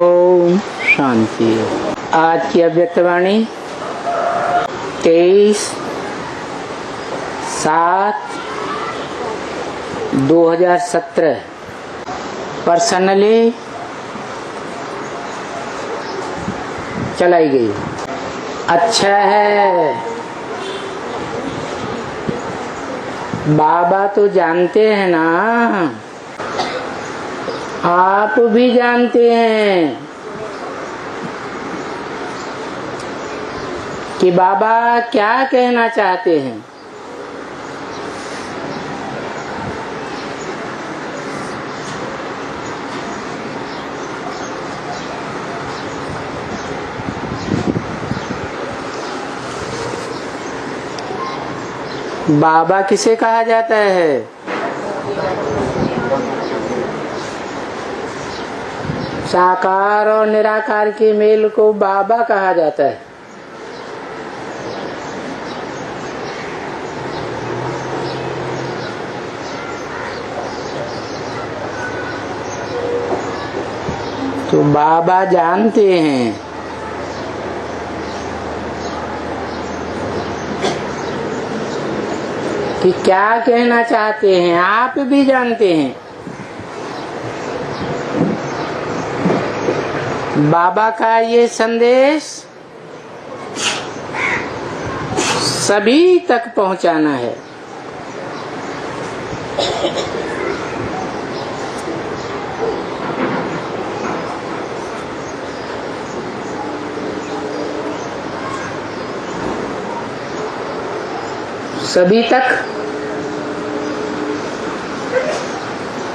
ओम शांति। आज की अव्यक्तवाणी 23/7/2017 पर्सनली चलाई गई। अच्छा है, बाबा तो जानते हैं ना, आप भी जानते हैं कि बाबा क्या कहना चाहते हैं। बाबा किसे कहा जाता है? साकार और निराकार के मेल को बाबा कहा जाता है। तो बाबा जानते हैं कि क्या कहना चाहते हैं, आप भी जानते हैं। बाबा का ये संदेश सभी तक पहुंचाना है। सभी तक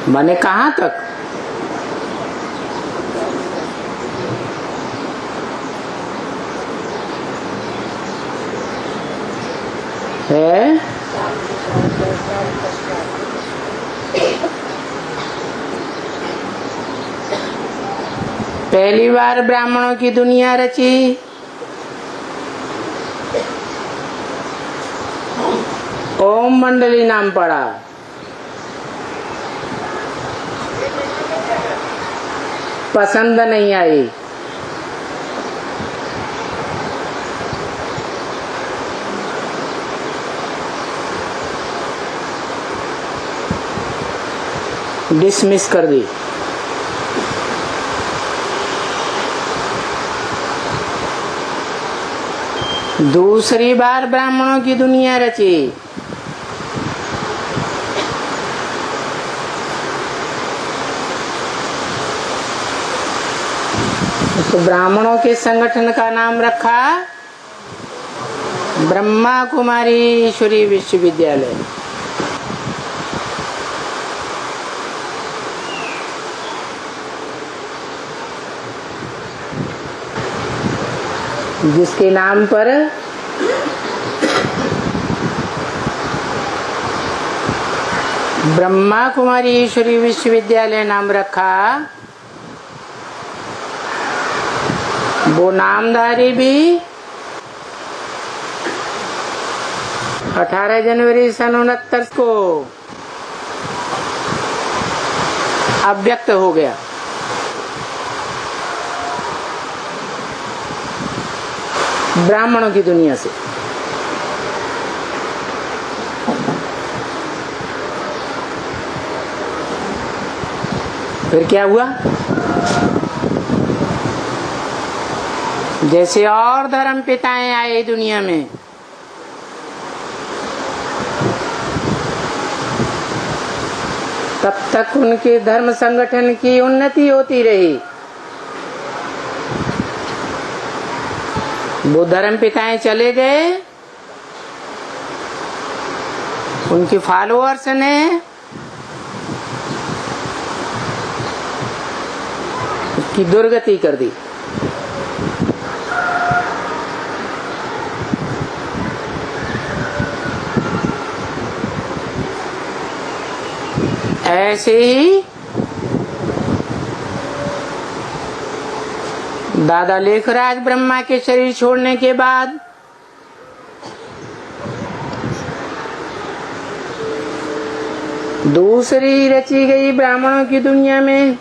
माने कहाँ तक? है पहली बार ब्राह्मणों की दुनिया रची, ओम मंडली नाम पड़ा। पसंद नहीं आई। डिसमिस कर दी। दूसरी बार ब्राह्मणों की दुनिया रची, तो ब्राह्मणों के संगठन का नाम रखा ब्रह्मा कुमारी ईश्वरी विश्वविद्यालय। जिसके नाम पर ब्रह्मा कुमारी ईश्वरी विश्वविद्यालय नाम रखा, वो नामधारी भी 18 जनवरी सन 69 को अव्यक्त हो गया। ब्राह्मणों की दुनिया से। फिर क्या हुआ? जैसे और धर्म पिताएं आए दुनिया में, तब तक उनके धर्म संगठन की उन्नति होती रही। वो धर्म पिताएं चले गए, उनके फॉलोअर्स ने उसकी दुर्गति कर दी। ऐसे ही दादा लेखराज ब्रह्मा के शरीर छोड़ने के बाद दूसरी रची गई ब्राह्मणों की दुनिया में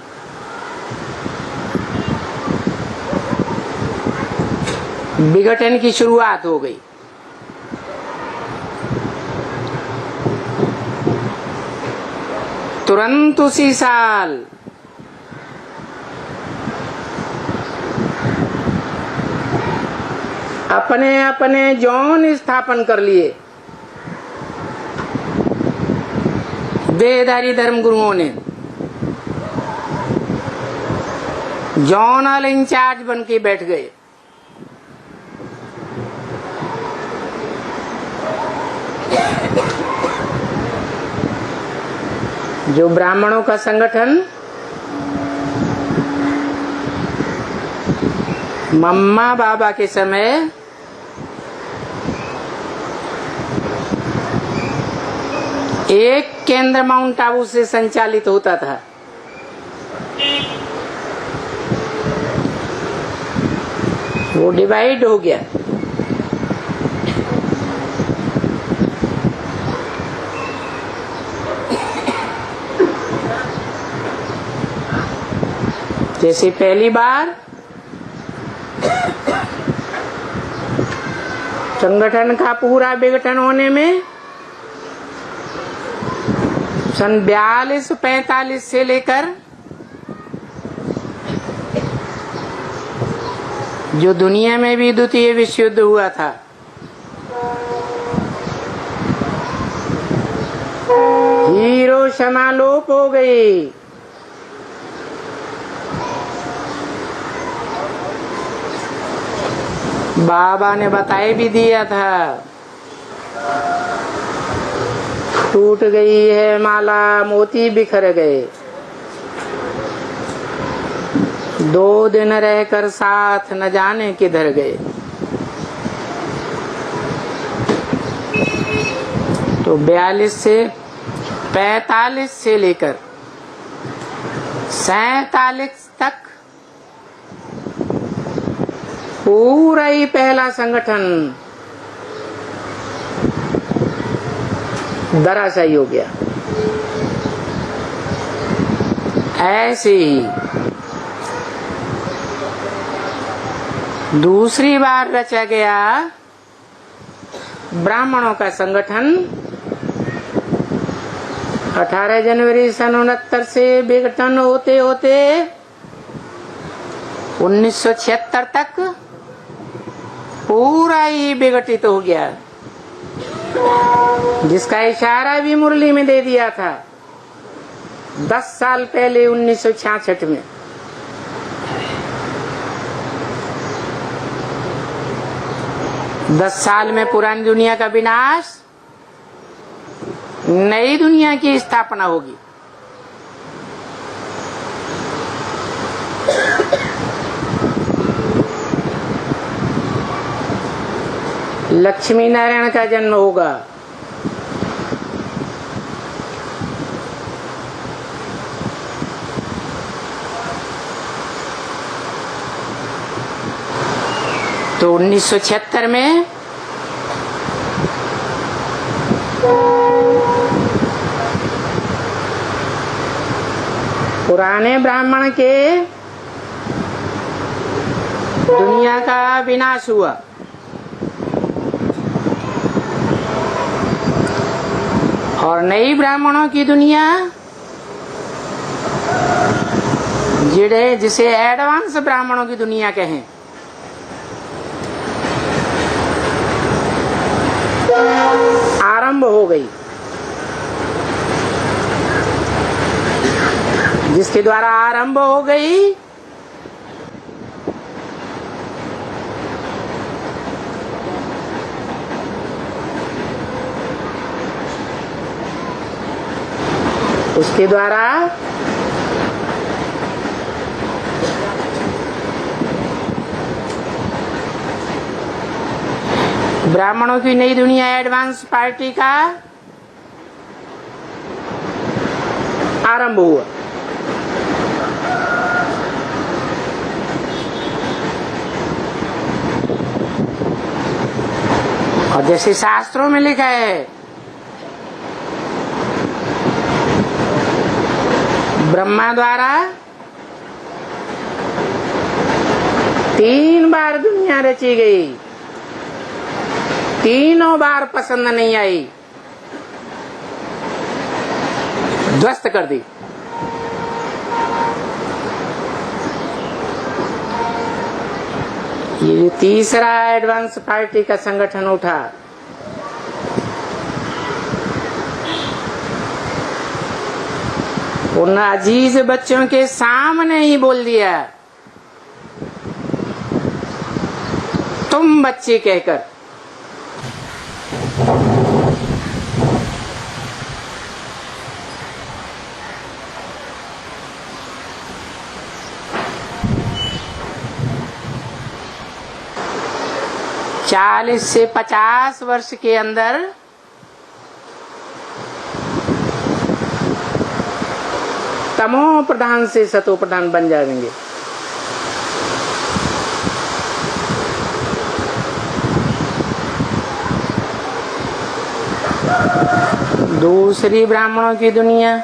विघटन की शुरुआत हो गई। तुरंत उसी साल अपने अपने यौन स्थापन कर लिए वेदधारी धर्म गुरुओं ने। जॉनल इंचार्ज बन के बैठ गए। जो ब्राह्मणों का संगठन मम्मा बाबा के समय एक केंद्र माउंट आबू से संचालित होता था, वो डिवाइड हो गया। जैसे पहली बार संगठन का पूरा विघटन होने में सन 42-45 से लेकर जो दुनिया में भी द्वितीय विश्व युद्ध हुआ था, हिरोशिमा लोप हो गई। बाबा ने बताए भी दिया था, टूट गई है माला, मोती बिखर गए। 2 दिन रहकर साथ न जाने किधर गए। तो 42 से 45 से लेकर 47 तक पूरा ही पहला संगठन धराशायी हो गया। ऐसे ही दूसरी बार रचा गया ब्राह्मणों का संगठन 18 जनवरी सन 69 से विघटन होते होते 1976 तक पूरा ही विघटित हो गया, जिसका इशारा भी मुरली में दे दिया था 10 साल पहले 1966 में। दस साल में पुरानी दुनिया का विनाश, नई दुनिया की स्थापना होगी। लक्ष्मी नारायण का जन्म होगा। तो 1976 में पुराने ब्राह्मण के दुनिया का विनाश हुआ। और नई ब्राह्मणों की दुनिया, जिसे एडवांस ब्राह्मणों की दुनिया कहें, आरंभ हो गई, जिसके द्वारा आरंभ हो गई उसके द्वारा ब्राह्मणों की नई दुनिया एडवांस पार्टी का आरंभ हुआ। और जैसे शास्त्रों में लिखा है, ब्रह्मा द्वारा 3 बार दुनिया रची गई, तीनों बार पसंद नहीं आई, ध्वस्त कर दी। ये तीसरा एडवांस पार्टी का संगठन उठा, उन अजीज बच्चों के सामने ही बोल दिया, तुम बच्चे कहकर। चालीस से 50 वर्ष के अंदर तमो प्रधान से सतो प्रधान बन जाएंगे। दूसरी ब्राह्मणों की दुनिया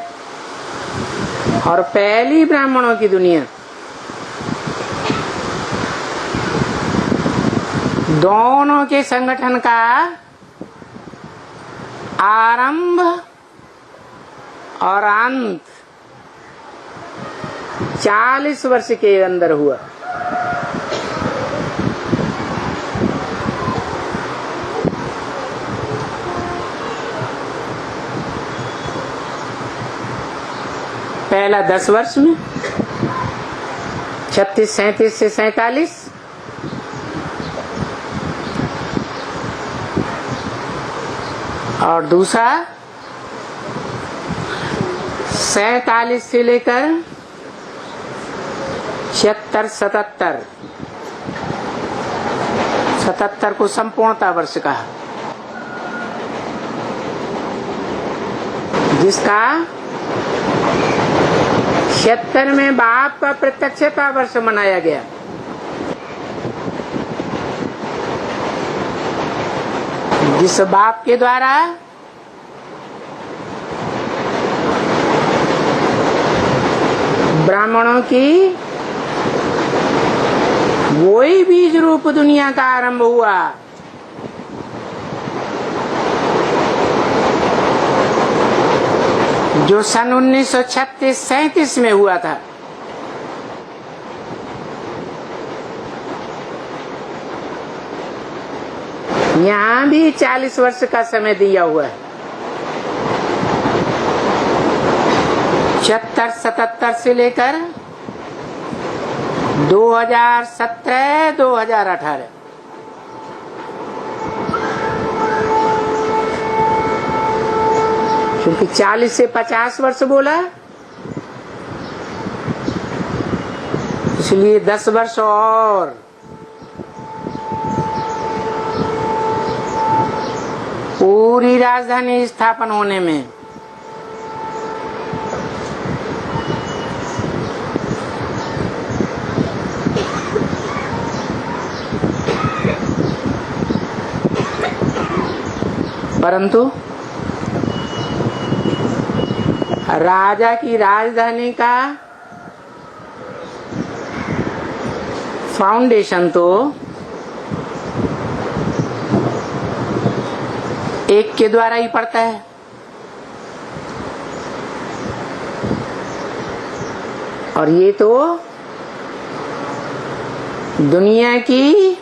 और पहली ब्राह्मणों की दुनिया, दोनों के संगठन का आरंभ और अंत 40 वर्ष के अंदर हुआ। पहला 10 वर्ष में 36, 37 से 47, और दूसरा 47 से लेकर 76, 77, 77 को संपूर्णता वर्ष कहा, जिसका 76 में बाप का प्रत्यक्षता वर्ष मनाया गया। जिस बाप के द्वारा ब्राह्मणों की वही बीज रूप दुनिया का आरंभ हुआ, जो सन 1936-37 में हुआ था। यहाँ भी 40 वर्ष का समय दिया हुआ है। 76, 77 से लेकर 2017, 2018। क्योंकि 40 से 50 वर्ष बोला, इसलिए 10 वर्ष और। पूरी राजधानी स्थापन होने में परंतु राजा की राजधानी का फाउंडेशन तो एक के द्वारा ही पड़ता है। और ये तो दुनिया की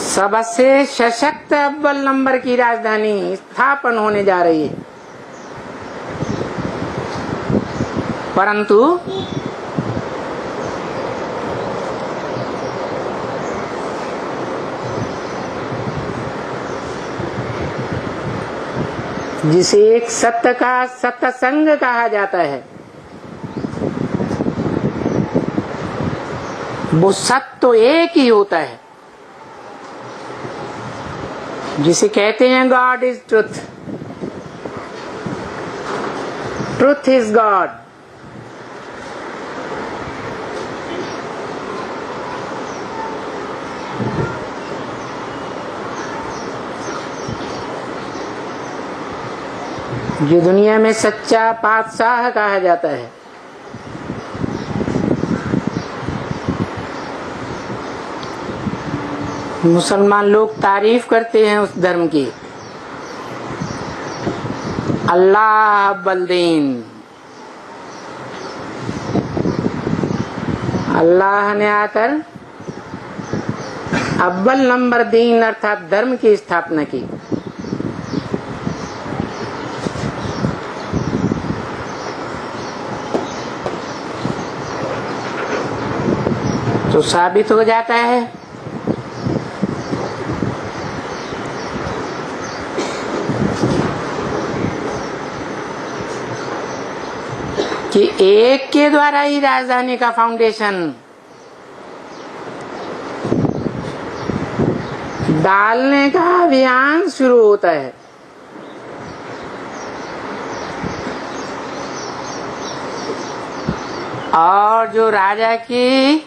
सबसे सशक्त अव्वल नंबर की राजधानी स्थापन होने जा रही है। परंतु जिसे एक सत्य का सत्संग कहा जाता है, वो सत्य तो एक ही होता है, जिसे कहते हैं God is truth, truth is God. जो दुनिया में सच्चा पातशाह कहा जाता है, मुसलमान लोग तारीफ करते हैं उस धर्म की, अल्लाह अव्वल दीन, अल्लाह ने आकर अव्वल नंबर दीन अर्थात धर्म की स्थापना की। तो साबित हो जाता है कि एक के द्वारा ही राजधानी का फाउंडेशन डालने का अभियान शुरू होता है। और जो राजा की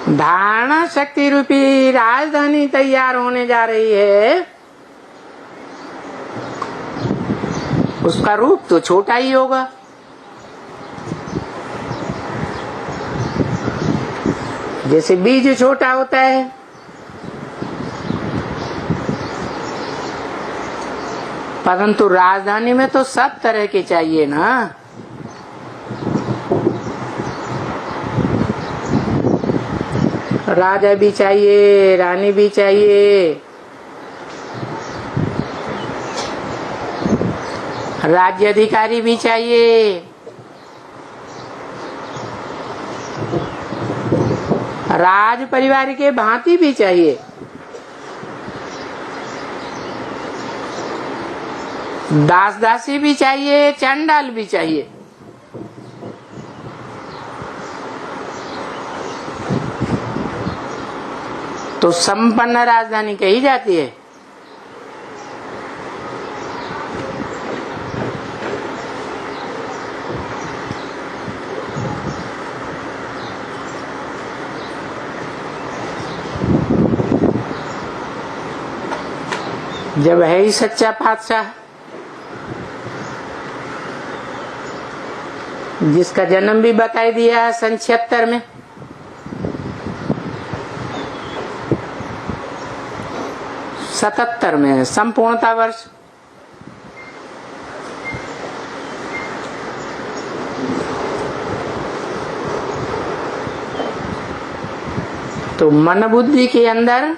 धारणा शक्ति रूपी राजधानी तैयार होने जा रही है, उसका रूप तो छोटा ही होगा। जैसे बीज छोटा होता है, परंतु राजधानी में तो सब तरह के चाहिए ना। राजा भी चाहिए, रानी भी चाहिए, राज्य अधिकारी भी चाहिए, राज परिवार के भांति भी चाहिए, दास दासी भी चाहिए, चंडाल भी चाहिए। तो संपन्न राजधानी कही जाती है। जब है ही सच्चा पातशाह, जिसका जन्म भी बताई दिया है सन 76 में, सतहत्तर में संपूर्णता वर्ष, तो मन बुद्धि के अंदर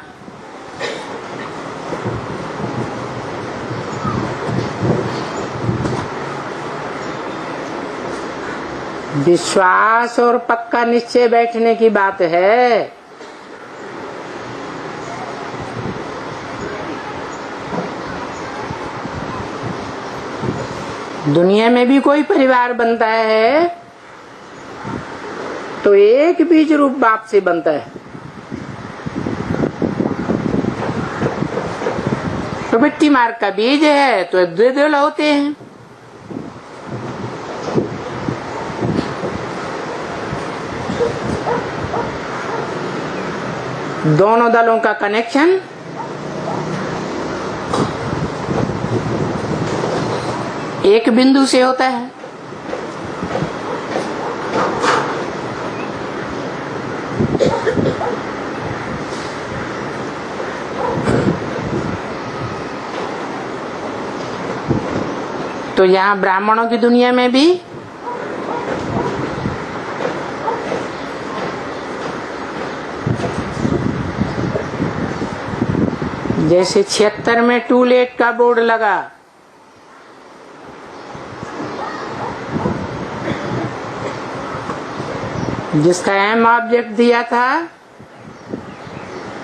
विश्वास और पक्का निश्चय बैठने की बात है। दुनिया में भी कोई परिवार बनता है तो एक बीज रूप बाप से बनता है। तो मिट्टी मार्ग का बीज है तो द्विदल होते हैं। दोनों दलों का कनेक्शन एक बिंदु से होता है। तो यहाँ ब्राह्मणों की दुनिया में भी जैसे 76 में टू लेट का बोर्ड लगा, जिसका अहम ऑब्जेक्ट दिया था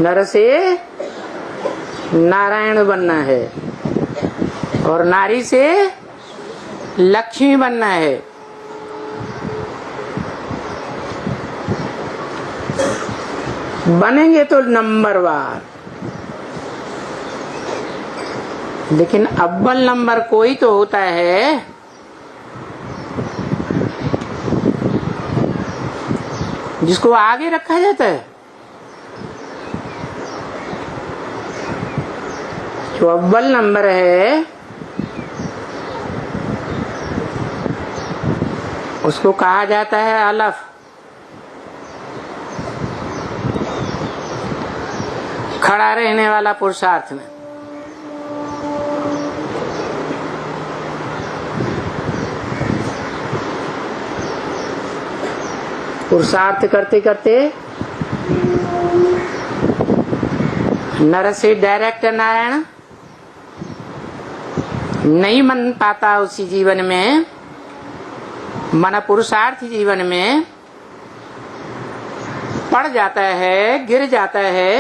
नर से नारायण बनना है और नारी से लक्ष्मी बनना है। बनेंगे तो नंबरवार, लेकिन अव्वल नंबर कोई तो होता है जिसको आगे रखा जाता है। जो अव्वल नंबर है उसको कहा जाता है अलफ। खड़ा रहने वाला पुरुषार्थ में। पुरुषार्थ करते करते नर से डायरेक्ट नारायण नहीं बन पाता। उसी जीवन में, मन पुरुषार्थ जीवन में पड़ जाता है, गिर जाता है,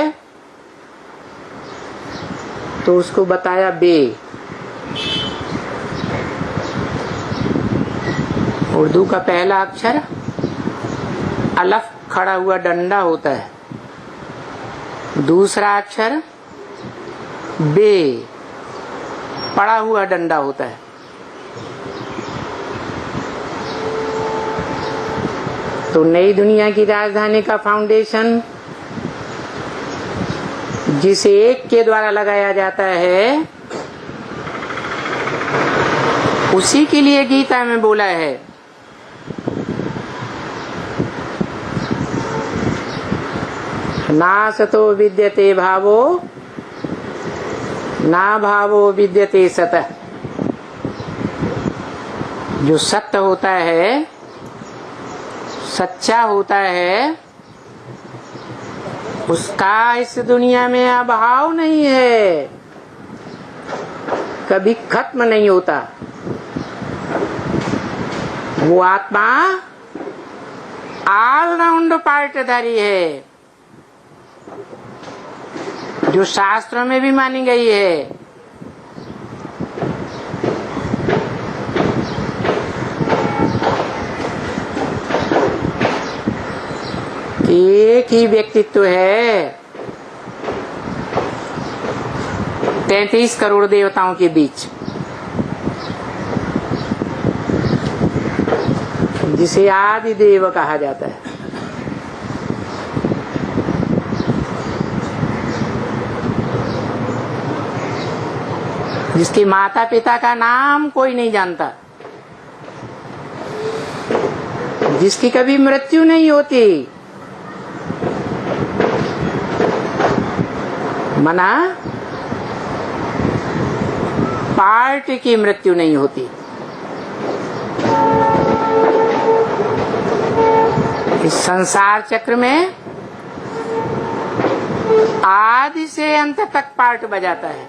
तो उसको बताया बे। उर्दू का पहला अक्षर अलफ खड़ा हुआ डंडा होता है, दूसरा अक्षर बे पड़ा हुआ डंडा होता है। तो नई दुनिया की राजधानी का फाउंडेशन जिसे एक के द्वारा लगाया जाता है, उसी के लिए गीता में बोला है नासतो विद्यते भावो ना भावो विद्यते सतः। जो सत्य होता है, सच्चा होता है, उसका इस दुनिया में अभाव नहीं है, कभी खत्म नहीं होता। वो आत्मा ऑलराउंड पार्टधारी है, जो शास्त्रों में भी मानी गई है। एक ही व्यक्तित्व है 33 करोड़ देवताओं के बीच, जिसे आदि देव कहा जाता है। जिसके माता पिता का नाम कोई नहीं जानता, जिसकी कभी मृत्यु नहीं होती, मना पार्ट की मृत्यु नहीं होती। इस संसार चक्र में आदि से अंत तक पार्ट बजाता है।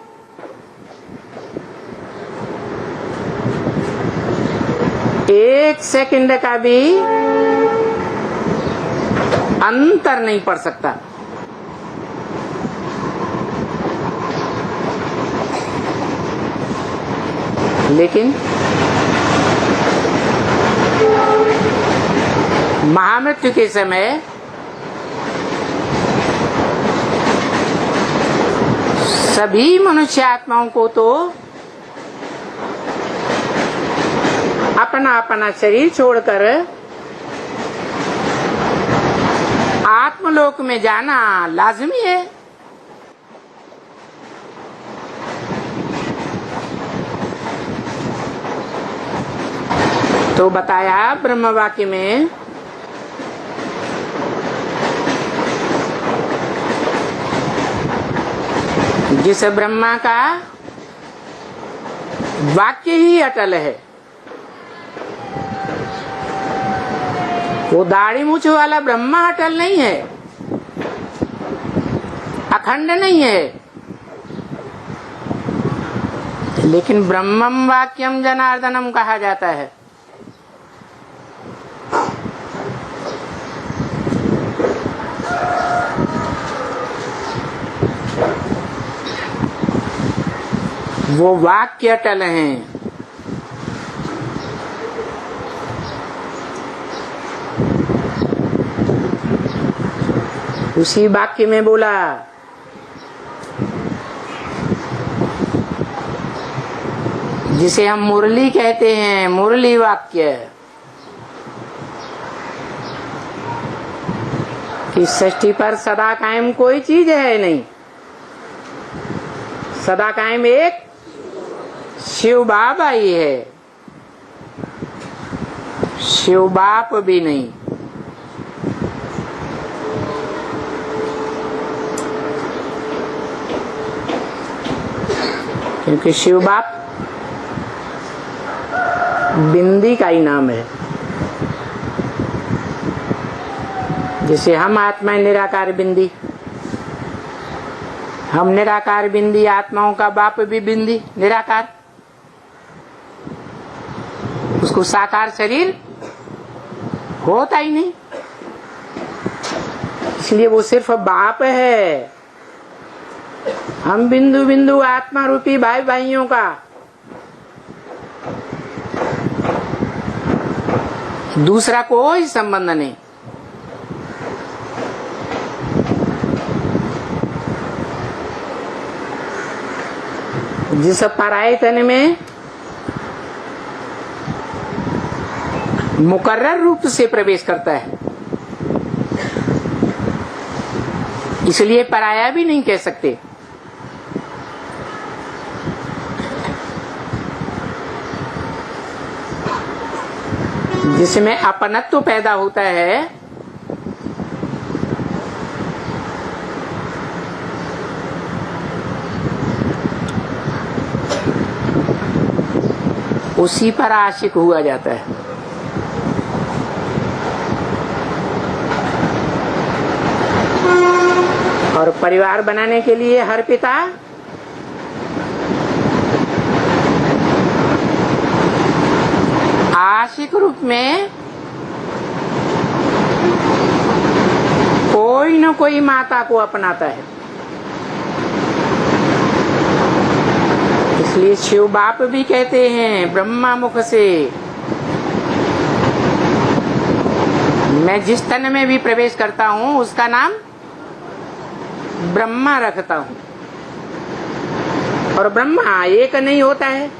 एक सेकंड का भी अंतर नहीं पड़ सकता। लेकिन महामृत्यु के समय सभी मनुष्य आत्माओं को तो अपना अपना शरीर छोड़कर आत्मलोक में जाना लाजमी है। तो बताया ब्रह्म वाक्य में जिस ब्रह्मा का वाक्य ही अटल है, वो दाढ़ी मूछ वाला ब्रह्मा अटल नहीं है, अखंड नहीं है। लेकिन ब्रह्मम वाक्यम जनार्दनम कहा जाता है। वो वाक्य अटल हैं। उसी वाक्य में बोला जिसे हम मुरली कहते हैं, मुरली वाक्य, कि सृष्टि पर सदा कायम कोई चीज है नहीं। सदा कायम एक शिव बाबा ही है, शिव बाप भी नहीं। क्योंकि शिव बाप बिंदी का ही नाम है। जैसे हम आत्मा निराकार बिंदी, हम निराकार बिंदी, आत्माओं का बाप भी बिंदी निराकार, उसको साकार शरीर होता ही नहीं, इसलिए वो सिर्फ बाप है। हम बिंदु बिंदु आत्मा रूपी भाई भाइयों का दूसरा कोई संबंध नहीं। जिस पराये तन में मुकर्रर रूप से प्रवेश करता है, इसलिए पराया भी नहीं कह सकते। जिसमें अपनत्व पैदा होता है, उसी पर आशिक हुआ जाता है। और परिवार बनाने के लिए हर पिता आशिक रूप में कोई न कोई माता को अपनाता है। इसलिए शिव बाप भी कहते हैं ब्रह्मा मुख से, मैं जिस तन में भी प्रवेश करता हूँ उसका नाम ब्रह्मा रखता हूँ। और ब्रह्मा एक नहीं होता है,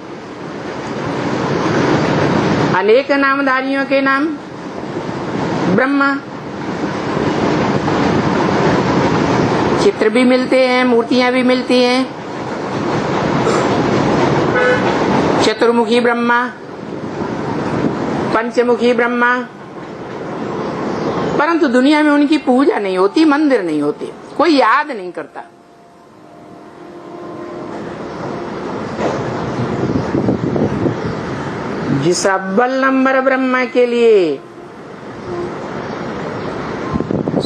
अनेक नामधारियों के नाम ब्रह्मा। चित्र भी मिलते हैं, मूर्तियां भी मिलती हैं, चतुर्मुखी ब्रह्मा, पंचमुखी ब्रह्मा, परंतु दुनिया में उनकी पूजा नहीं होती, मंदिर नहीं होते, कोई याद नहीं करता। जिस अव्वल नंबर ब्रह्मा के लिए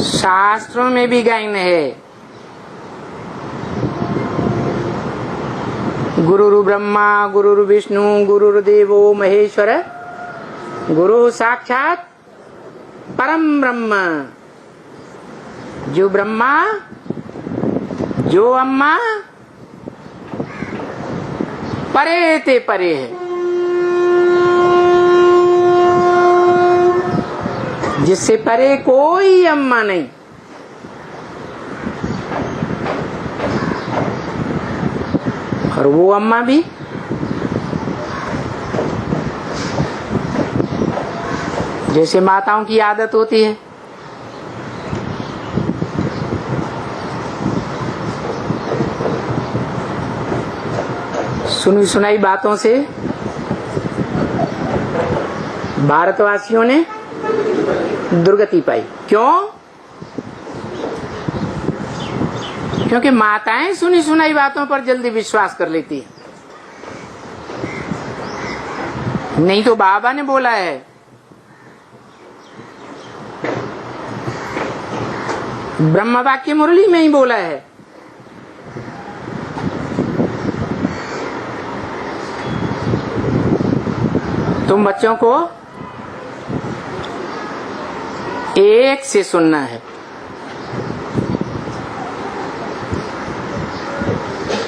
शास्त्रों में भी गायन है, गुरुरु ब्रह्मा गुरुरु विष्णु गुरुर्देवो महेश्वर गुरु साक्षात परम ब्रह्म। जो ब्रह्मा जो अम्मा परे ते परे है, जिससे परे कोई अम्मा नहीं। और वो अम्मा भी जैसे माताओं की आदत होती है, सुनी सुनाई बातों से भारतवासियों ने दुर्गति पाई। क्यों? क्योंकि माताएं सुनी सुनाई बातों पर जल्दी विश्वास कर लेती है। नहीं तो बाबा ने बोला है, ब्रह्म वाक्य मुरली में ही बोला है, तुम बच्चों को एक से सुनना है,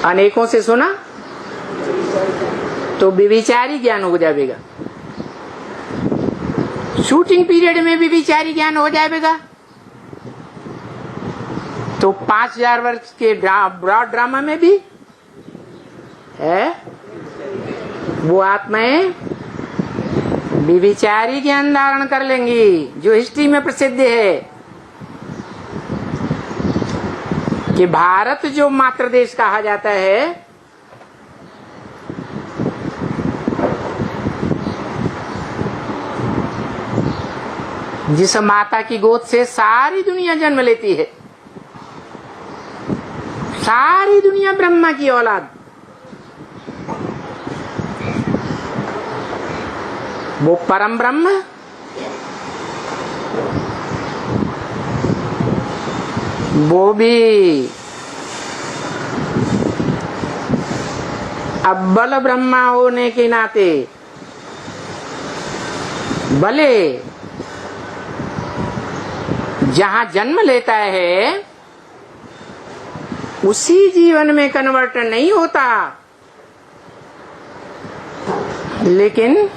अनेकों से सुना तो विविचारी ज्ञान हो जाएगा, शूटिंग पीरियड में भी विचारी ज्ञान हो जाएगा। तो 5000 वर्ष के ब्रॉड ड्रामा में भी है, वो आत्माएं विविचारी ज्ञान धारण कर लेंगी। जो हिस्ट्री में प्रसिद्ध है कि भारत जो मातृ देश कहा जाता है, जिस माता की गोद से सारी दुनिया जन्म लेती है, सारी दुनिया ब्रह्मा की औलाद, वो परम ब्रह्म वो भी अव्वल ब्रह्मा होने के नाते भले जहां जन्म लेता है उसी जीवन में कन्वर्ट नहीं होता, लेकिन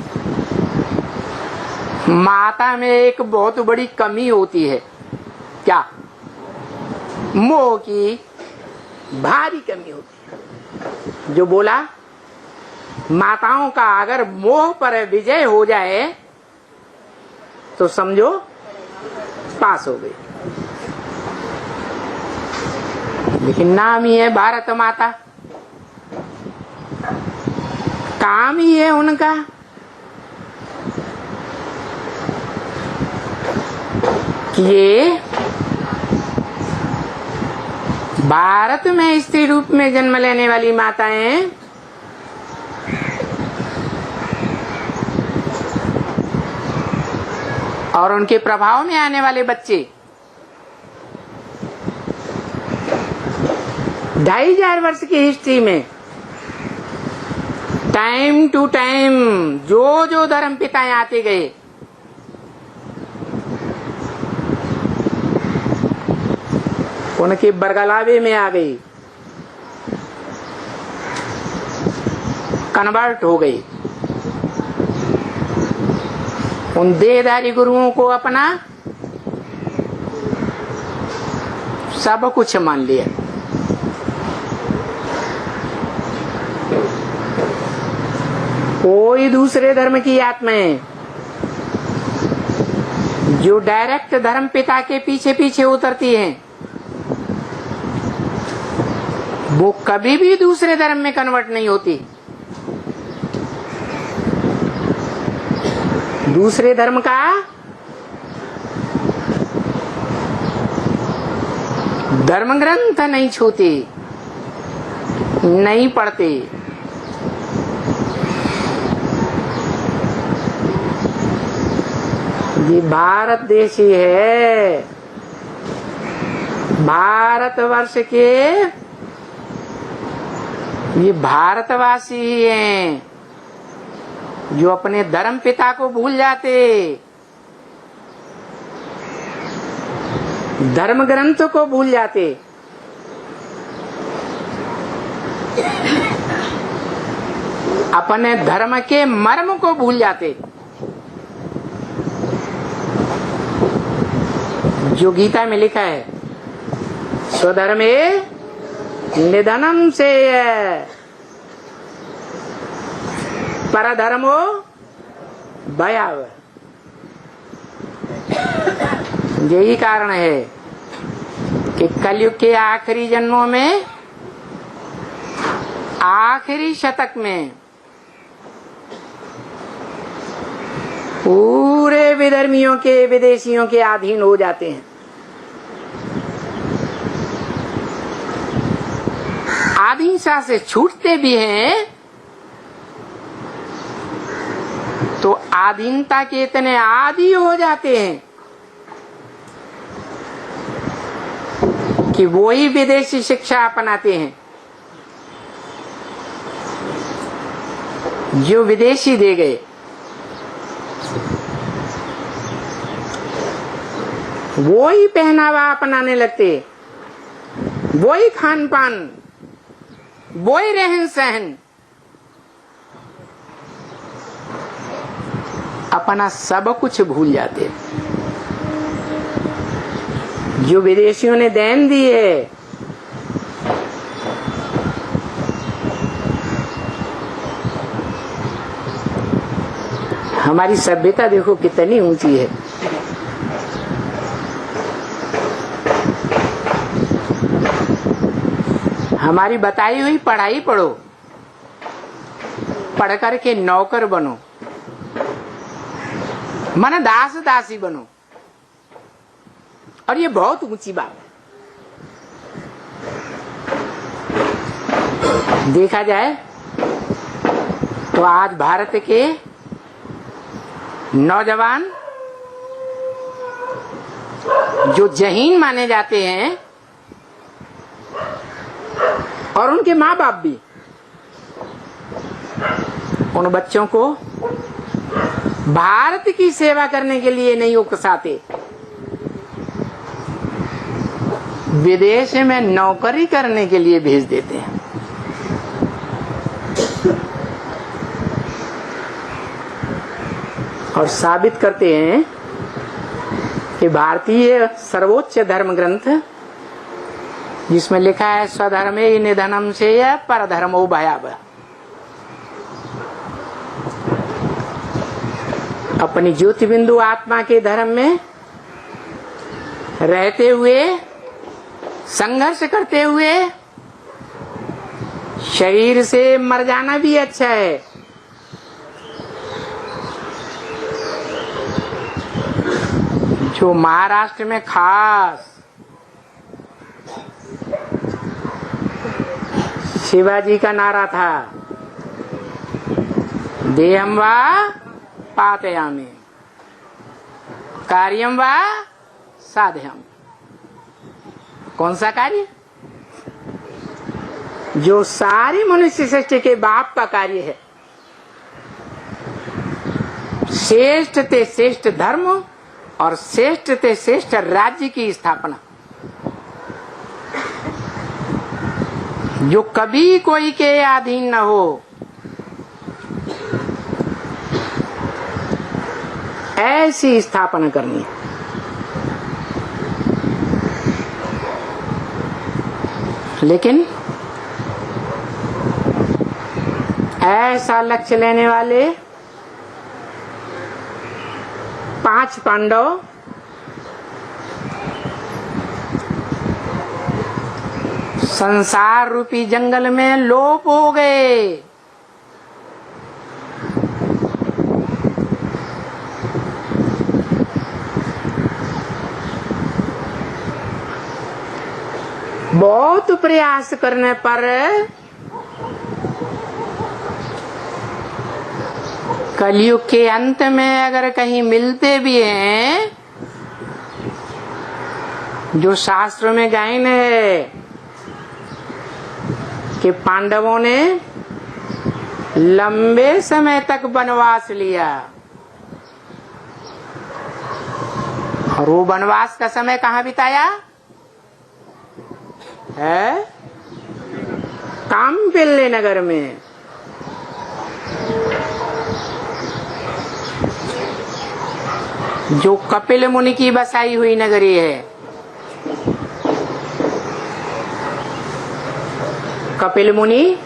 माता में एक बहुत बड़ी कमी होती है। क्या? मोह की भारी कमी होती है। जो बोला माताओं का अगर मोह पर विजय हो जाए तो समझो पास हो गई। लेकिन नाम ही है भारत माता, काम ही है उनका कि ये भारत में स्त्री रूप में जन्म लेने वाली माताएं और उनके प्रभाव में आने वाले बच्चे 2500 वर्ष की हिस्ट्री में टाइम टू टाइम जो धर्म पिताएं आते गए, उनके बरगलावे में आ गई, कन्वर्ट हो गई। उन देहधारी गुरुओं को अपना सब कुछ मान लिया। कोई दूसरे धर्म की आत्माएं जो डायरेक्ट धर्म पिता के पीछे पीछे उतरती हैं, वो कभी भी दूसरे धर्म में कन्वर्ट नहीं होती। दूसरे धर्म का धर्म ग्रंथ नहीं छूते, नहीं पढ़ते। ये भारत देश ही है, भारतवर्ष के ये भारतवासी ही हैं जो अपने धर्म पिता को भूल जाते, धर्म ग्रंथ को भूल जाते। अपने धर्म के मर्म को भूल जाते। जो गीता में लिखा है, स्वधर्मे निधनम से परधर्मो भयावह। यही कारण है कि कलयुग के आखिरी जन्मों में, आखिरी शतक में पूरे विधर्मियों के, विदेशियों के अधीन हो जाते हैं। अहिंसा से छूटते भी हैं तो आधीनता के इतने आदी हो जाते हैं कि वो ही विदेशी शिक्षा अपनाते हैं जो विदेशी दे गए। वो ही पहनावा अपनाने लगते, वो ही खान पान, वो ही रहन सहन, अपना सब कुछ भूल जाते। जो विदेशियों ने देन दी है, हमारी सभ्यता देखो कितनी ऊंची है। हमारी बताई हुई पढ़ाई पढ़ो, पढ़ करके नौकर बनो, मन दास दासी बनो, और ये बहुत ऊंची बात है। देखा जाए तो आज भारत के नौजवान जो जहीन माने जाते हैं और उनके माँ बाप भी उन बच्चों को भारत की सेवा करने के लिए नहीं उकसाते, विदेश में नौकरी करने के लिए भेज देते हैं। और साबित करते हैं कि भारतीय सर्वोच्च धर्म ग्रंथ जिसमें लिखा है स्वधर्मे निधनम से या परधर्मो भयावह, अपनी ज्योति बिंदु आत्मा के धर्म में रहते हुए, संघर्ष करते हुए शरीर से मर जाना भी अच्छा है। जो महाराष्ट्र में खास शिवाजी का नारा था, देहम वा पातयामि कार्यम वा साधयामि। कौन सा कार्य? जो सारी मनुष्य सृष्टि के बाप का कार्य है, श्रेष्ठ ते श्रेष्ठ धर्म और श्रेष्ठ ते श्रेष्ठ राज्य की स्थापना, जो कभी कोई के अधीन न हो, ऐसी स्थापना करनी है। लेकिन ऐसा लक्ष्य लेने वाले 5 पांडव संसार रूपी जंगल में लोप हो गए। बहुत प्रयास करने पर कलयुग के अंत में अगर कहीं मिलते भी हैं, जो शास्त्रों में गायन है कि पांडवों ने लंबे समय तक वनवास लिया, और वो वनवास का समय कहाँ बिताया है? काम्पिल्य नगर में। जो कपिल मुनि की बसाई हुई नगरी है। कपिल मुनि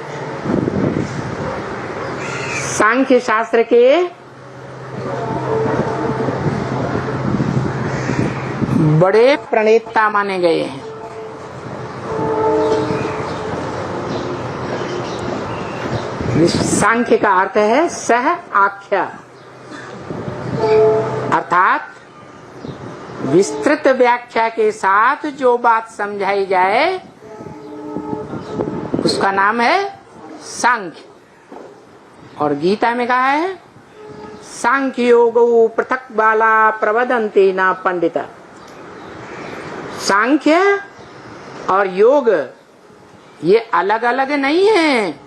सांख्य शास्त्र के बड़े प्रणेता माने गए हैं। सांख्य का अर्थ है सह आख्या, अर्थात विस्तृत व्याख्या के साथ जो बात समझाई जाए उसका नाम है सांख्य। और गीता में कहा है सांख्य योगो पृथक बाला प्रवदन्ते न पंडिता। सांख्य और योग ये अलग अलग नहीं है।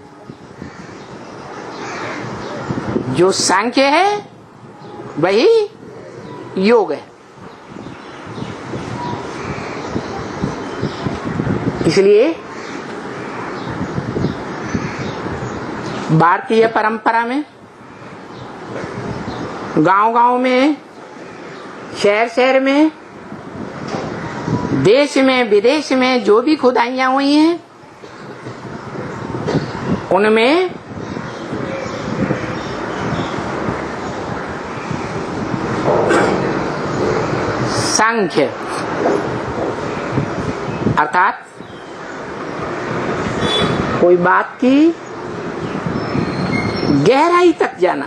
जो सांख्य है वही योग है। इसलिए भारतीय परंपरा में गांव-गांव में, शहर-शहर में, देश में, विदेश में जो भी खुदाइयां हुई हैं, उनमें सांख्य अर्थात कोई बात की गहराई तक जाना,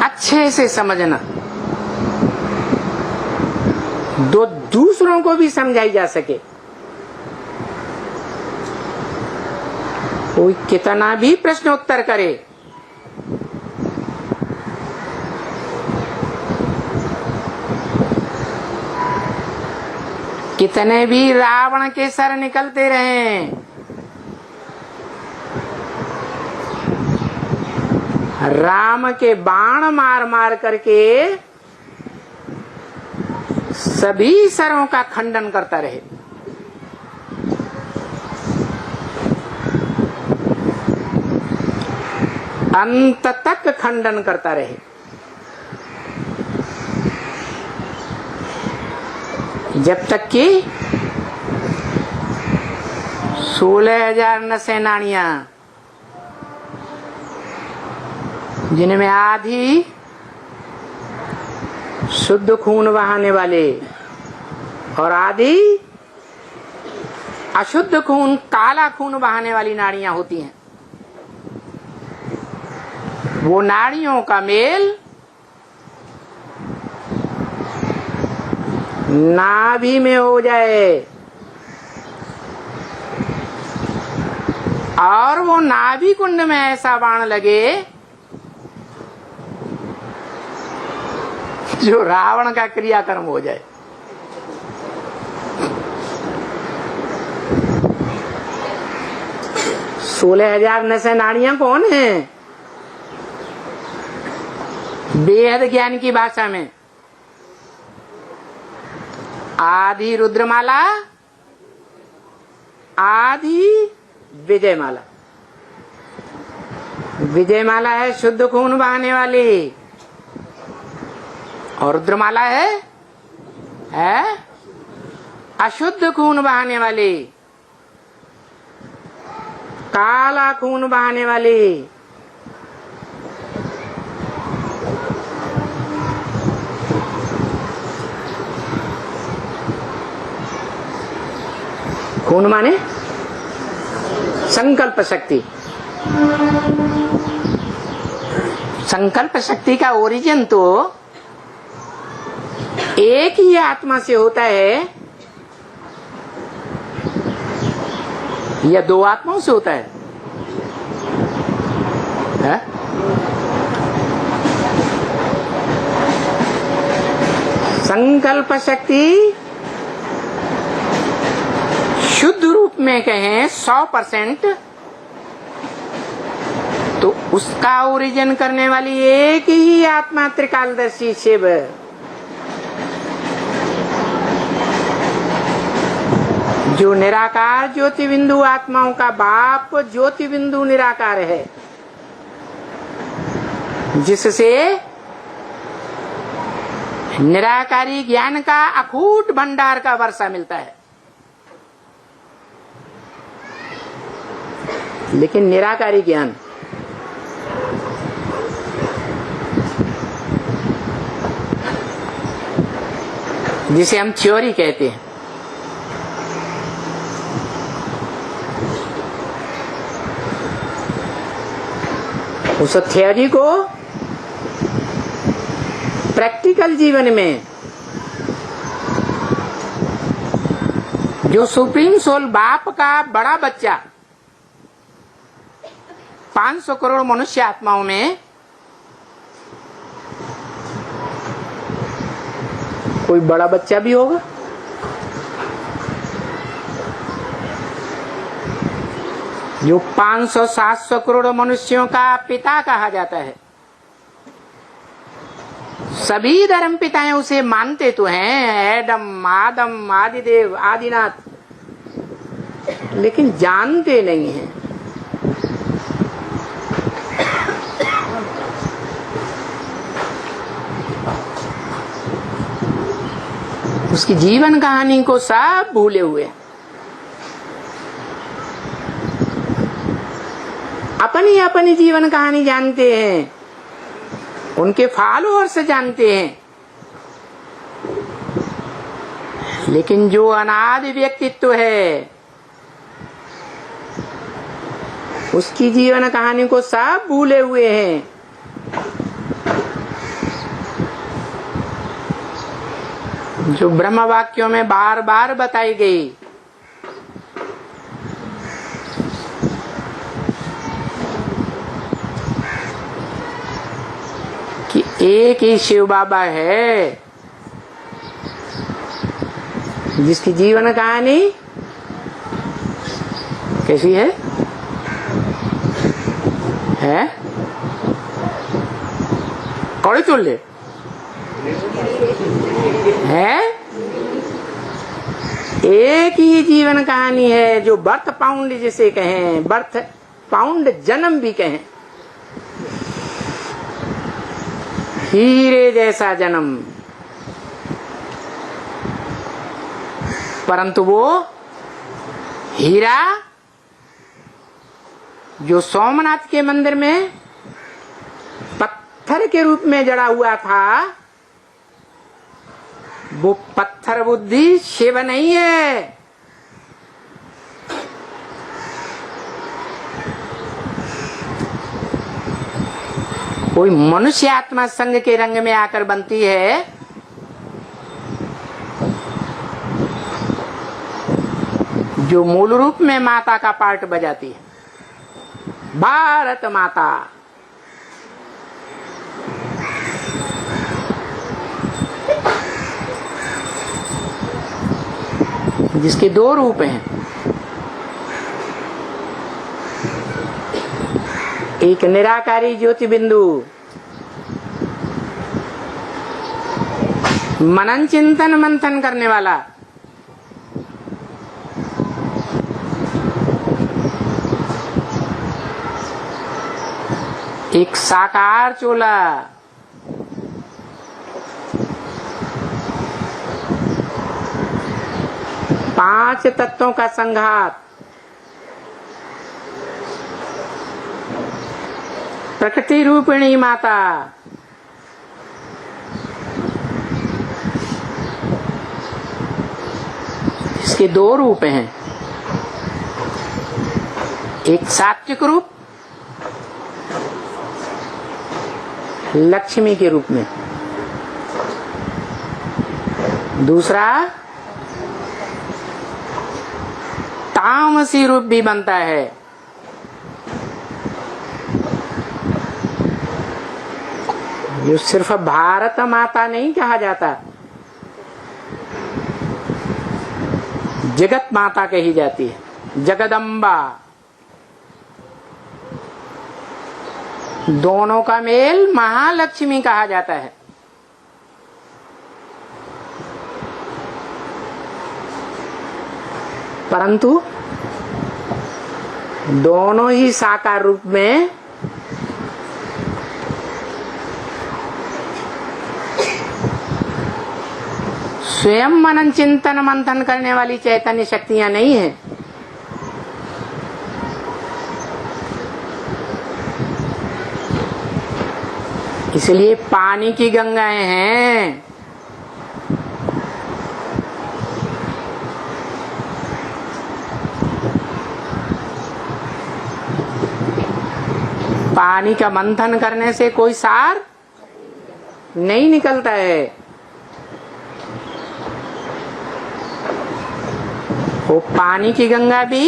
अच्छे से समझना, दो दूसरों को भी समझाई जा सके, कोई कितना भी प्रश्न उत्तर करे, कितने भी रावण के सर निकलते रहें, राम के बाण मार मार करके सभी सरों का खंडन करता रहे। अंत तक खंडन करता रहे। जब तक कि 16,000 नौसेनानियां, जिनमें आधी शुद्ध खून बहाने वाले और आधी अशुद्ध खून, काला खून बहाने वाली नाड़ियां होती हैं, वो नाड़ियों का मेल नाभि में हो जाए और वो नाभि कुंड में ऐसा बाण लगे जो रावण का क्रियाकर्म हो जाए। सोलह 16,000 नौसेनानियां कौन हैं? बेहद ज्ञान की भाषा में आधी रुद्रमाला, आधी विजयमाला। विजयमाला है शुद्ध खून बहाने वाली और रुद्रमाला है अशुद्ध खून बहाने वाली, काला खून बहाने वाली। खून माने संकल्प शक्ति। संकल्प शक्ति का ओरिजिन तो एक ही आत्मा से होता है या दो आत्माओं से होता है? संकल्प शक्ति शुद्ध रूप में कहें 100%, तो उसका ओरिजिन करने वाली एक ही आत्मा त्रिकालदर्शी शिव। जो निराकार ज्योति बिंदु आत्माओं का बाप ज्योति बिंदु निराकार है, जिससे निराकारी ज्ञान का अकूट भंडार का वर्षा मिलता है। लेकिन निराकारी ज्ञान जिसे हम थ्योरी कहते हैं, उस थ्योरी को प्रैक्टिकल जीवन में जो सुप्रीम सोल बाप का बड़ा बच्चा 500 करोड़ मनुष्य आत्माओं में कोई बड़ा बच्चा भी होगा, जो 500-700 करोड़ मनुष्यों का पिता कहा जाता है। सभी धर्म पिताएं उसे मानते तो हैं, एडम, आदम, आदिदेव, आदिनाथ, लेकिन जानते नहीं हैं। उसकी जीवन कहानी को सब भूले हुए, अपनी अपनी जीवन कहानी जानते हैं, उनके फॉलोअर्स जानते हैं, लेकिन जो अनादि व्यक्तित्व है उसकी जीवन कहानी को सब भूले हुए हैं। जो ब्रह्म वाक्यों में बार बार बताई गई एक ही शिव बाबा है जिसकी जीवन कहानी कैसी है? कौड़ी चुन ले है। एक ही जीवन कहानी है जो बर्थ पाउंड जिसे कहें, बर्थ पाउंड जन्म भी कहें, हीरे जैसा जन्म, परंतु वो हीरा जो सोमनाथ के मंदिर में पत्थर के रूप में जड़ा हुआ था, वो पत्थर बुद्धि शिव नहीं है। कोई मनुष्य आत्मा संग के रंग में आकर बनती है, जो मूल रूप में माता का पार्ट बजाती है, भारत माता। जिसके दो रूप हैं, एक निराकारी ज्योति बिंदु मनन चिंतन मंथन करने वाला, एक साकार चोला पांच तत्वों का संघात, प्रकृति रूपिणी माता, इसके दो रूप हैं, एक सात्विक रूप लक्ष्मी के रूप में, दूसरा तामसी रूप भी बनता है। जो सिर्फ भारत माता नहीं कहा जाता, जगत माता कही जाती है, जगदम्बा। दोनों का मेल महालक्ष्मी कहा जाता है। परंतु दोनों ही साकार रूप में स्वयं मनन चिंतन मंथन करने वाली चैतन्य शक्तियां नहीं है। इसलिए पानी की गंगाएं हैं। पानी का मंथन करने से कोई सार नहीं निकलता है। वो पानी की गंगा भी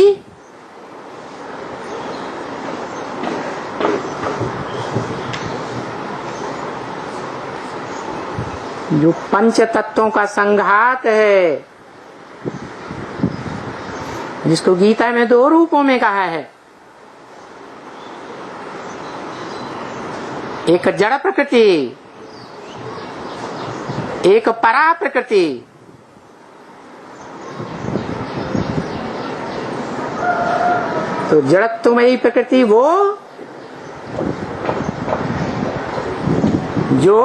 जो पंच तत्वों का संघात है, जिसको गीता में दो रूपों में कहा है, एक जड़ प्रकृति, एक परा प्रकृति। तो जड़त्वमयी प्रकृति वो जो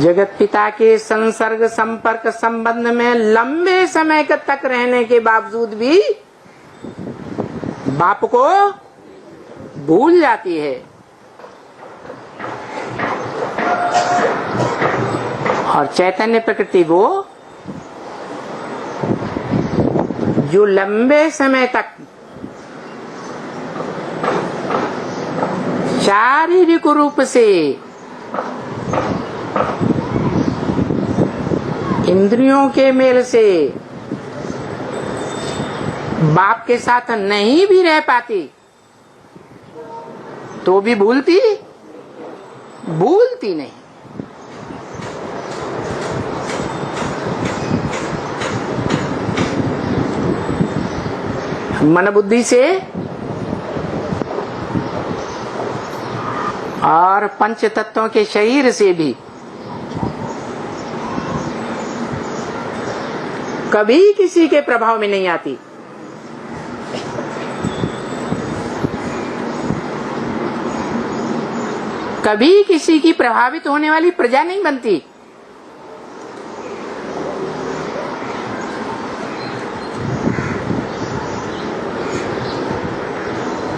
जगत पिता के संसर्ग संपर्क संबंध में लंबे समय तक रहने के बावजूद भी बाप को भूल जाती है, और चैतन्य प्रकृति वो जो लंबे समय तक शारीरिक रूप से इंद्रियों के मेल से बाप के साथ नहीं भी रह पाती तो भी भूलती भूलती नहीं। मन बुद्धि से और पंच तत्वों के शरीर से भी कभी किसी के प्रभाव में नहीं आती। कभी किसी की प्रभावित होने वाली प्रजा नहीं बनती।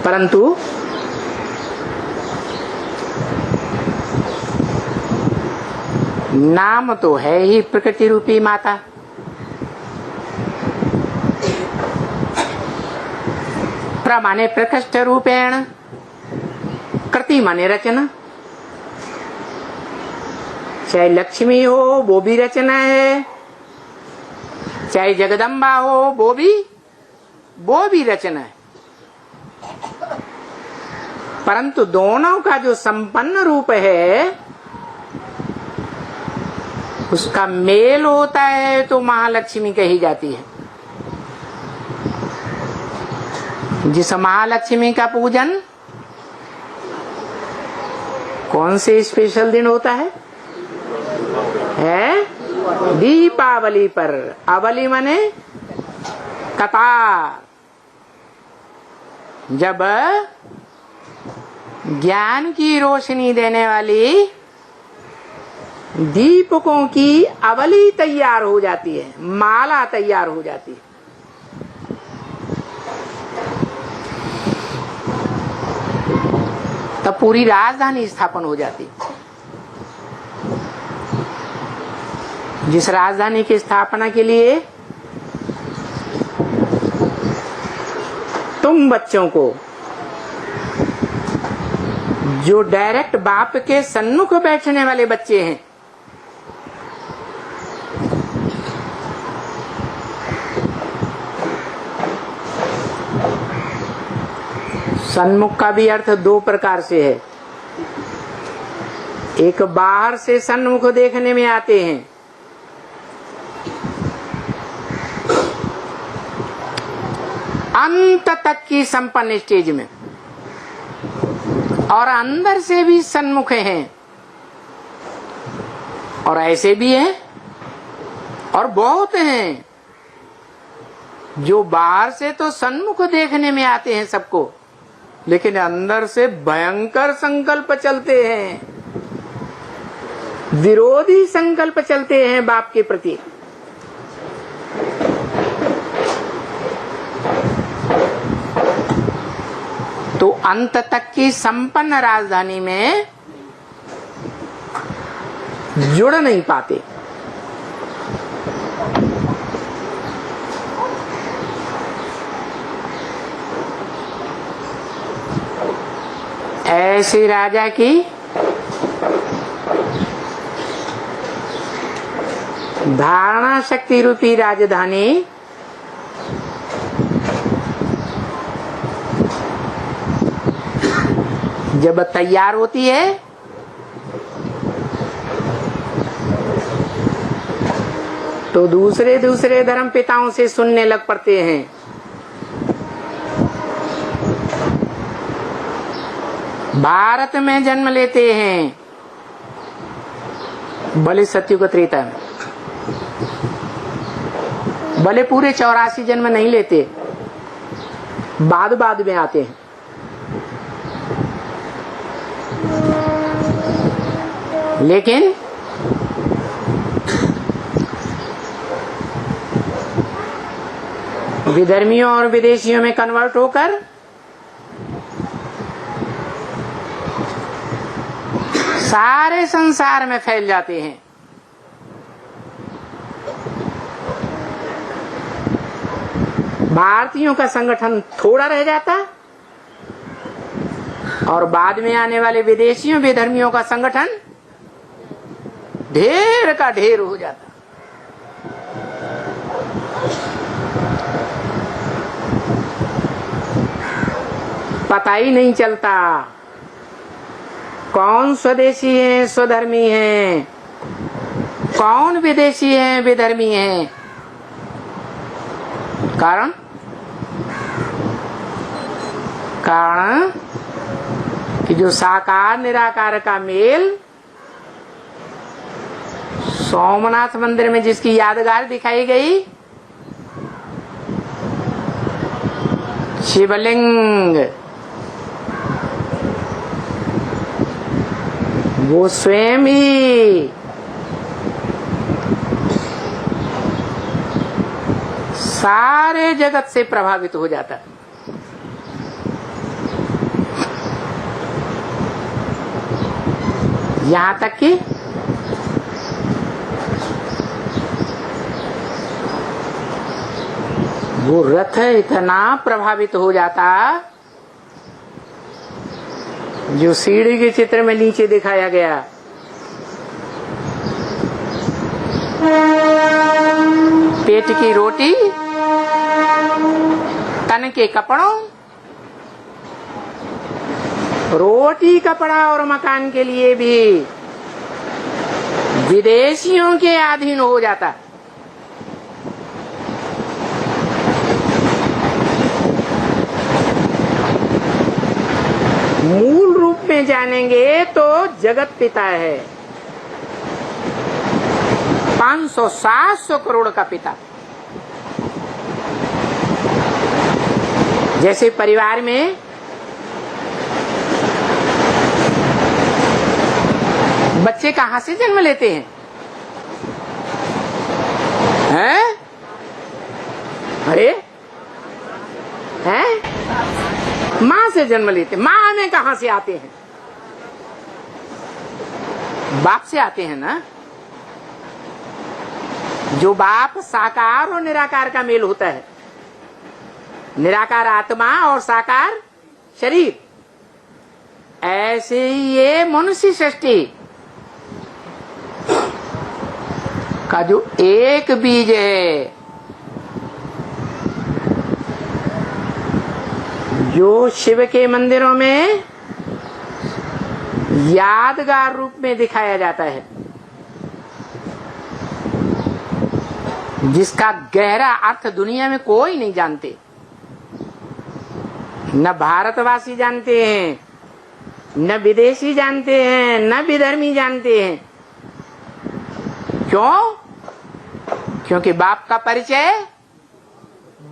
परंतु नाम तो है ही प्रकृति रूपी माता। प्रमाने प्रकृष्ट रूपेण, कृति माने रचना। चाहे लक्ष्मी हो वो भी रचना है, चाहे जगदम्बा हो वो भी रचना है। परंतु दोनों का जो संपन्न रूप है उसका मेल होता है तो महालक्ष्मी कही जाती है। जिस महालक्ष्मी का पूजन कौन से स्पेशल दिन होता है? दीपावली पर। अवली माने कतार। जब ज्ञान की रोशनी देने वाली दीपकों की अवली तैयार हो जाती है, माला तैयार हो जाती है। तब पूरी राजधानी स्थापन हो जाती। जिस राजधानी की स्थापना के लिए तुम बच्चों को जो डायरेक्ट बाप के सन्मुख बैठने वाले बच्चे हैं, सन्मुख का भी अर्थ दो प्रकार से है। एक बाहर से सन्मुख देखने में आते हैं, अंत तक की संपन्न स्टेज में, और अंदर से भी सन्मुख हैं, और ऐसे भी हैं और बहुत हैं जो बाहर से तो सन्मुख देखने में आते हैं सबको, लेकिन अंदर से भयंकर संकल्प चलते हैं, विरोधी संकल्प चलते हैं बाप के प्रति। तो अंत तक की संपन्न राजधानी में जुड़ नहीं पाते। ऐसे राजा की धारणा शक्ति रूपी राजधानी जब तैयार होती है तो दूसरे दूसरे धर्म पिताओं से सुनने लग पड़ते हैं। भारत में जन्म लेते हैं, भले सतयुग त्रेता में, भले पूरे 84 जन्म नहीं लेते, बाद में आते हैं। लेकिन विधर्मियों और विदेशियों में कन्वर्ट होकर सारे संसार में फैल जाते हैं। भारतीयों का संगठन थोड़ा रह जाता और बाद में आने वाले विदेशियों विधर्मियों का संगठन ढेर का ढेर हो जाता। पता ही नहीं चलता कौन स्वदेशी है, स्वधर्मी है, कौन विदेशी है, विधर्मी है? कारण कि जो साकार निराकार का मेल सोमनाथ मंदिर में जिसकी यादगार दिखाई गई, शिवलिंग, वो स्वयं ही सारे जगत से प्रभावित हो जाता है। यहां तक कि वो रथ इतना प्रभावित हो जाता जो सीढ़ी के चित्र में नीचे दिखाया गया। पेट की रोटी, तन के कपड़ों, रोटी कपड़ा और मकान के लिए भी विदेशियों के अधीन हो जाता। मूल रूप में जानेंगे तो जगत पिता है, 500-700 करोड़ का पिता। जैसे परिवार में बच्चे कहां से जन्म लेते हैं? हैं? अरे हैं? माँ से जन्म लेते। माँ में कहां से आते हैं? बाप से आते हैं ना। जो बाप साकार और निराकार का मेल होता है, निराकार आत्मा और साकार शरीर, ऐसे ही ये मनुष्य सृष्टि का जो एक बीज है, जो शिव के मंदिरों में यादगार रूप में दिखाया जाता है, जिसका गहरा अर्थ दुनिया में कोई नहीं जानते, न भारतवासी जानते हैं, न विदेशी जानते हैं, न विधर्मी जानते हैं। क्यों? क्योंकि बाप का परिचय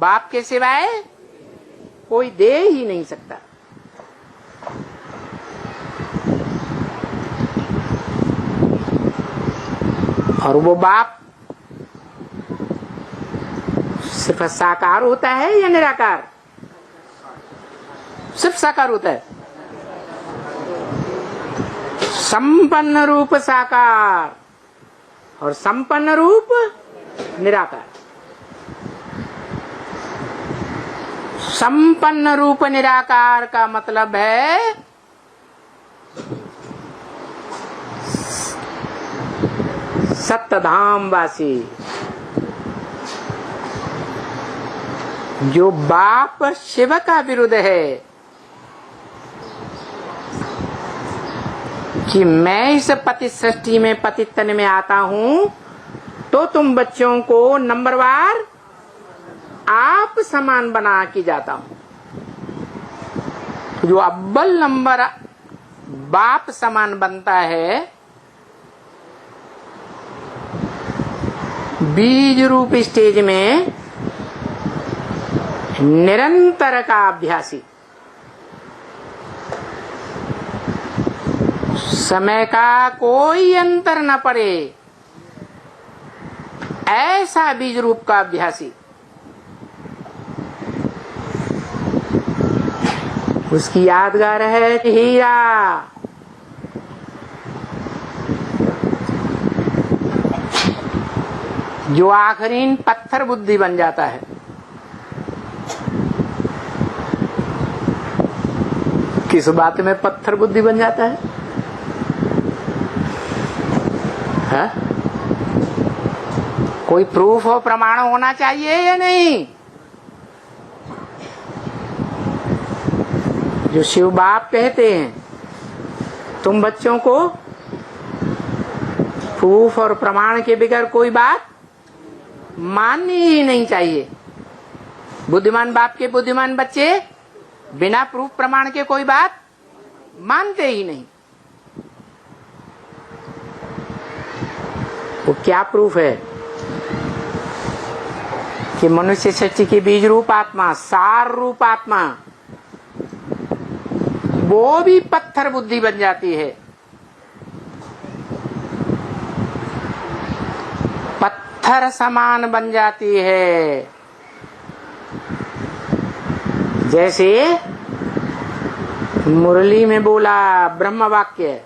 बाप के सिवाय कोई दे ही नहीं सकता। और वो बाप सिर्फ साकार होता है या निराकार? सिर्फ साकार होता है। संपन्न रूप साकार और संपन्न रूप निराकार। संपन्न रूप निराकार का मतलब है सप्तधाम वासी। जो बाप शिव का विरुद्ध है कि मैं इस पति सृष्टि में पतित तन में आता हूं तो तुम बच्चों को नंबरवार आप समान बना के जाता हूं। जो अव्वल नंबर बाप समान बनता है, बीज रूप स्टेज में निरंतर का अभ्यासी, समय का कोई अंतर न पड़े, ऐसा बीज रूप का अभ्यासी, उसकी यादगार है हीरा। जो आखिरी पत्थर बुद्धि बन जाता है। किस बात में पत्थर बुद्धि बन जाता है? है? कोई प्रूफ और प्रमाण होना चाहिए या नहीं? जो शिव बाप कहते हैं तुम बच्चों को प्रूफ और प्रमाण के बगैर कोई बात माननी ही नहीं चाहिए। बुद्धिमान बाप के बुद्धिमान बच्चे बिना प्रूफ प्रमाण के कोई बात मानते ही नहीं। वो क्या प्रूफ है कि मनुष्य शक्ति की बीज रूप आत्मा, सार रूप आत्मा, वो भी पत्थर बुद्धि बन जाती है। पत्थर समान बन जाती है। जैसे मुरली में बोला ब्रह्म वाक्य,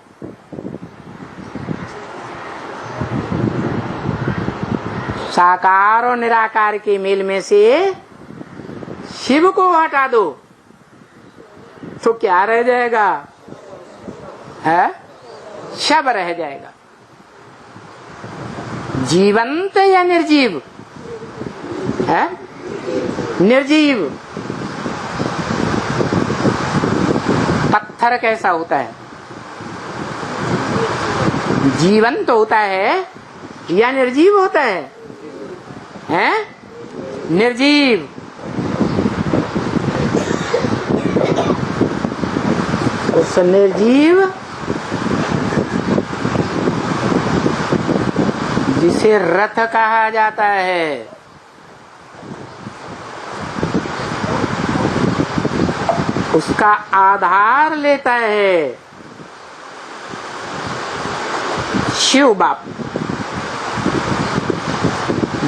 साकार और निराकार के मेल में से शिव को हटा दो तो क्या रह जाएगा? है शव रह जाएगा। जीवंत या निर्जीव है? निर्जीव। पत्थर कैसा होता है? जीवंत होता है या निर्जीव होता है? हैं? निर्जीव। उस निर्जीव जिसे रथ कहा जाता है, उसका आधार लेता है शिव बाप।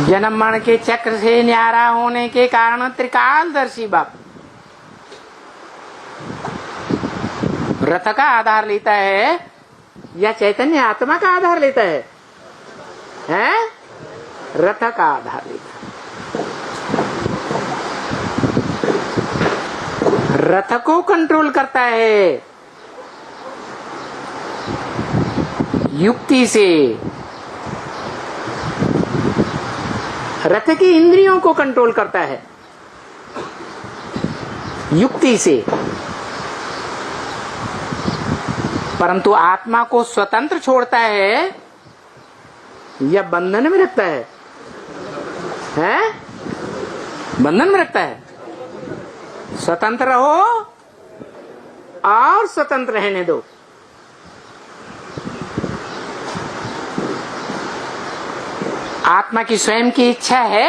जन्म मरण के चक्र से न्यारा होने के कारण त्रिकालदर्शी बाप रथ का आधार लेता है या चैतन्य आत्मा का आधार लेता है? हैं? रथ का आधार लेता है। रथ को कंट्रोल करता है युक्ति से। रथ की इंद्रियों को कंट्रोल करता है युक्ति से, परंतु आत्मा को स्वतंत्र छोड़ता है या बंधन में रखता है? हैं? बंधन में रखता है। स्वतंत्र रहो और स्वतंत्र रहने दो। आत्मा की स्वयं की इच्छा है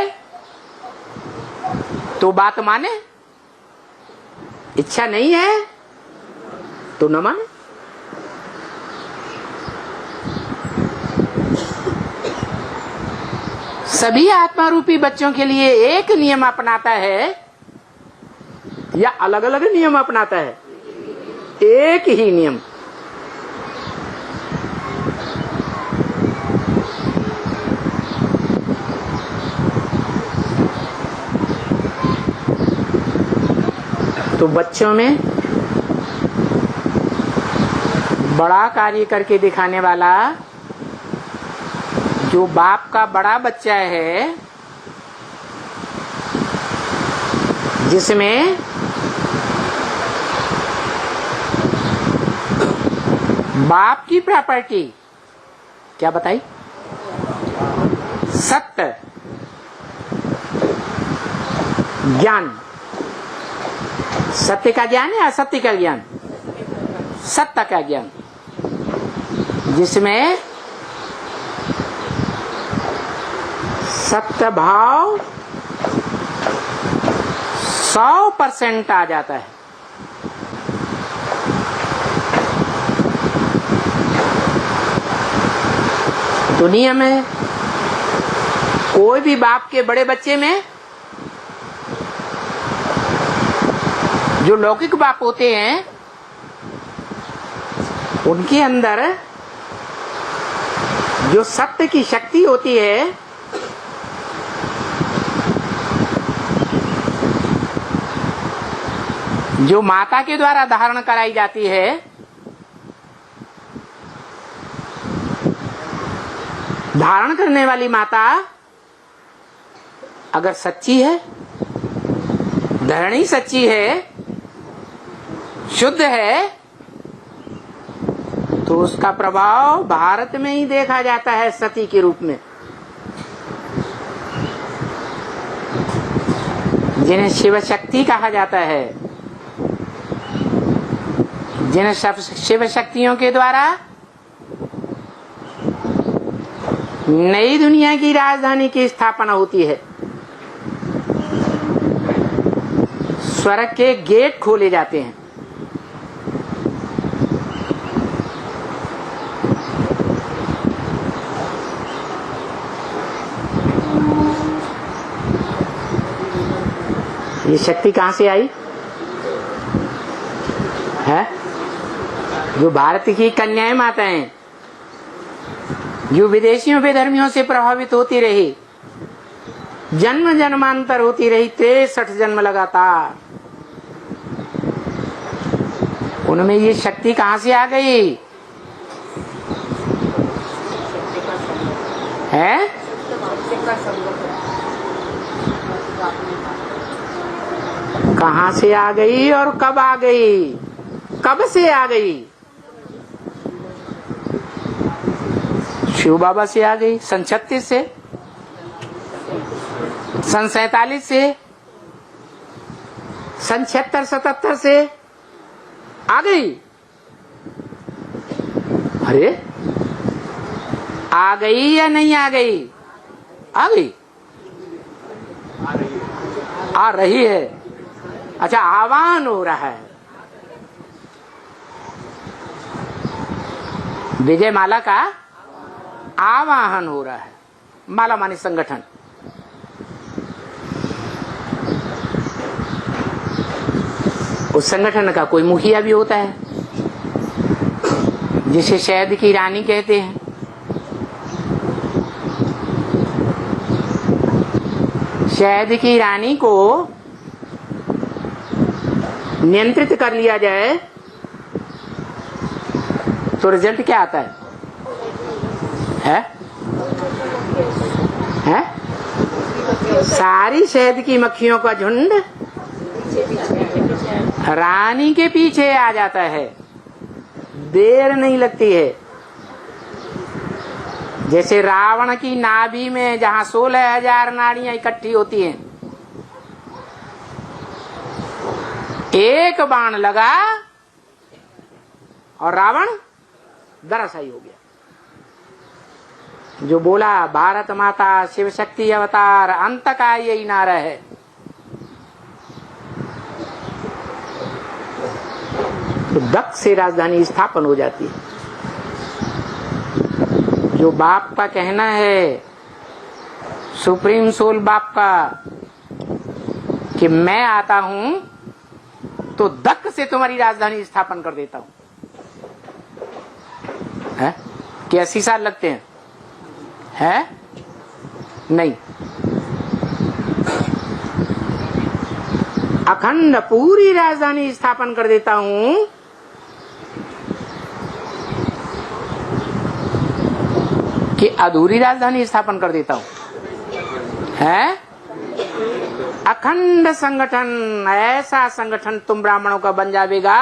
तो बात माने, इच्छा नहीं है तो न माने। सभी आत्मा रूपी बच्चों के लिए एक नियम अपनाता है या अलग अलग नियम अपनाता है? एक ही नियम। तो बच्चों में बड़ा कार्य करके दिखाने वाला जो बाप का बड़ा बच्चा है, जिसमें बाप की प्रॉपर्टी क्या बताई? सत्य ज्ञान। सत्य का ज्ञान है, असत्य का ज्ञान? सत्य का ज्ञान, जिसमें सत्य भाव 100% आ जाता है। दुनिया में कोई भी बाप के बड़े बच्चे में जो लौकिक बाप होते हैं, उनके अंदर जो सत्य की शक्ति होती है, जो माता के द्वारा धारण कराई जाती है, धारण करने वाली माता अगर सच्ची है, धरणी सच्ची है, शुद्ध है, तो उसका प्रभाव भारत में ही देखा जाता है सती के रूप में, जिन्हें शिव शक्ति कहा जाता है, जिन्हें शिव शक्तियों के द्वारा नई दुनिया की राजधानी की स्थापना होती है। स्वर्ग के गेट खोले जाते हैं। ये शक्ति कहां से आई है? जो भारत की कन्याएं माताएं, जो विदेशियों बेधर्मियों से प्रभावित होती रही, जन्म जन्मांतर होती रही, 63 जन्म लगातार, उनमें ये शक्ति कहां से आ गई है? कहां से आ गई और कब आ गई? कब से आ गई? शिव बाबा से आ गई, सन 36 से, सन 47 से, सन 76-77 से आ गई। अरे आ गई या नहीं आ गई? आ गई, आ रही है। अच्छा, आह्वान हो रहा है। विजय माला का आवाहन हो रहा है। माला मानी संगठन। उस संगठन का कोई मुखिया भी होता है, जिसे शहद की रानी कहते हैं। शहद की रानी को नियंत्रित कर लिया जाए तो रिजल्ट क्या आता है? है? सारी शहद की मक्खियों का झुंड रानी के पीछे आ जाता है, देर नहीं लगती है। जैसे रावण की नाभि में जहां 16,000 नाड़ियां इकट्ठी होती हैं, एक बाण लगा और रावण धराशायी हो गया। जो बोला भारत माता शिव शक्ति अवतार, अंत का यही नारा है। तो दक्ष से राजधानी स्थापन हो जाती है। जो बाप का कहना है, सुप्रीम सोल बाप का, कि मैं आता हूं तो दक्ष से तुम्हारी राजधानी स्थापन कर देता हूं। है? क्या 80 साल लगते हैं? है? नहीं, अखंड पूरी राजधानी स्थापन कर देता हूं। कि अधूरी राजधानी स्थापन कर देता हूं? है? अखंड संगठन, ऐसा संगठन तुम ब्राह्मणों का बन जाएगा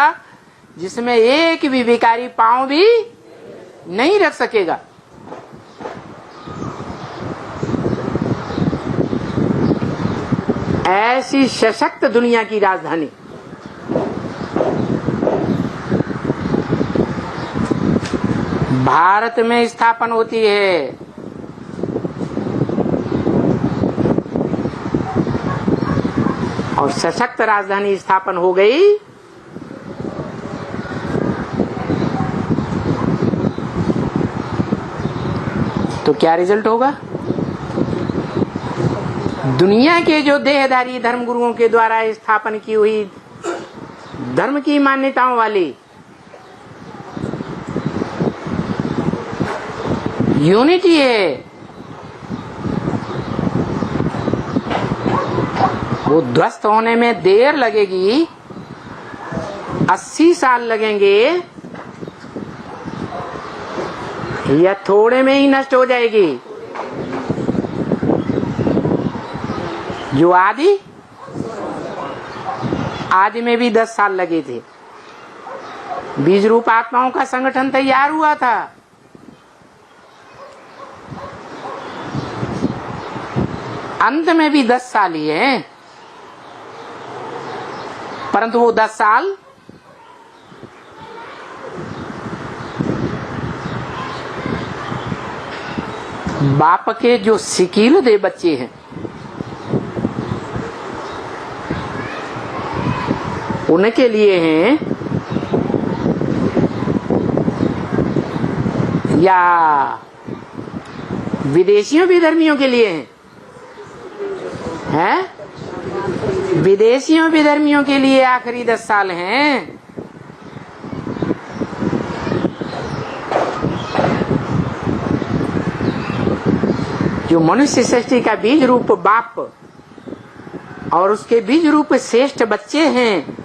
जिसमें एक भी भिखारी पांव भी नहीं रख सकेगा। ऐसी सशक्त दुनिया की राजधानी भारत में स्थापन होती है। और सशक्त राजधानी स्थापन हो गई तो क्या रिजल्ट होगा? दुनिया के जो देहधारी धर्मगुरुओं के द्वारा स्थापन की हुई धर्म की मान्यताओं वाली यूनिटी है, वो ध्वस्त होने में देर लगेगी, 80 साल लगेंगे, या थोड़े में ही नष्ट हो जाएगी। जो आदि में भी 10 साल लगे थे। बीज रूप आत्माओं का संगठन तैयार हुआ था। अंत में भी 10 साल ही है, परंतु वो 10 साल बाप के जो सिकील दे बच्चे हैं उनके लिए हैं, या विदेशियों विधर्मियों के लिए हैं? विदेशियों विधर्मियों के लिए आखिरी 10 साल हैं। जो मनुष्य सृष्टि का बीज रूप बाप और उसके बीज रूप श्रेष्ठ बच्चे हैं,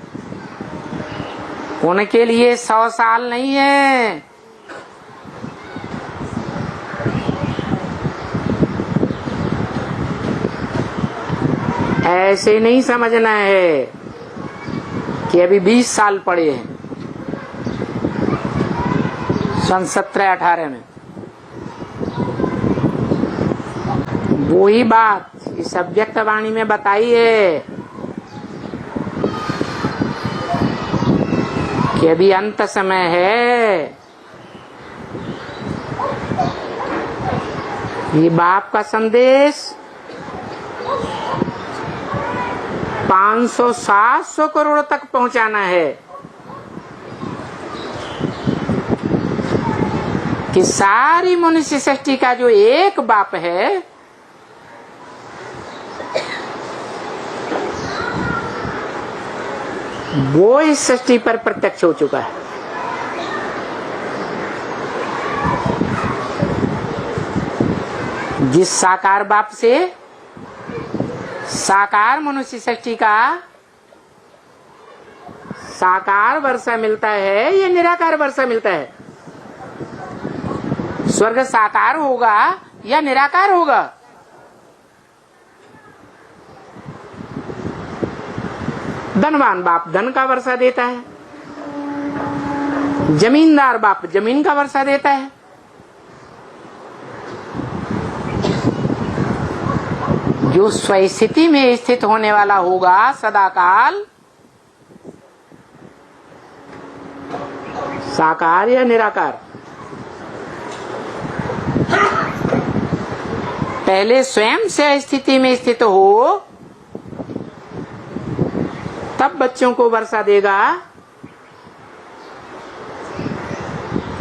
उनके लिए 100 साल नहीं है। ऐसे नहीं समझना है कि अभी 20 साल पड़े हैं। सन 17-18 में वो ही बात इस अव्यक्त वाणी में बताई है कि अभी अंत समय है। ये बाप का संदेश 500-700 करोड़ तक पहुंचाना है कि सारी मनुष्य सृष्टि का जो एक बाप है वो इस सृष्टि पर प्रत्यक्ष हो चुका है। जिस साकार बाप से साकार मनुष्य सृष्टि का साकार वर्षा मिलता है या निराकार वर्षा मिलता है? स्वर्ग साकार होगा या निराकार होगा? धनवान बाप धन का वर्षा देता है, जमींदार बाप जमीन का वर्षा देता है। जो स्वस्थिति में स्थित होने वाला होगा सदाकाल, साकार या निराकार? पहले स्वयं से स्थिति में स्थित हो तब बच्चों को वर्षा देगा।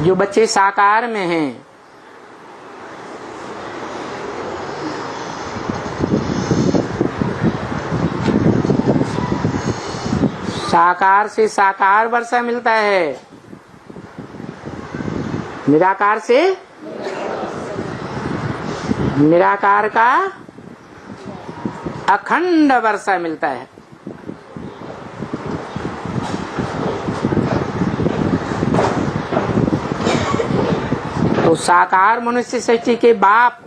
जो बच्चे साकार में हैं, साकार से साकार वर्षा मिलता है, निराकार से निराकार का अखंड वर्षा मिलता है। तो साकार मनुष्य सृष्टि के बाप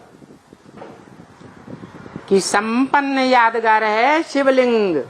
की संपन्न यादगार है शिवलिंग।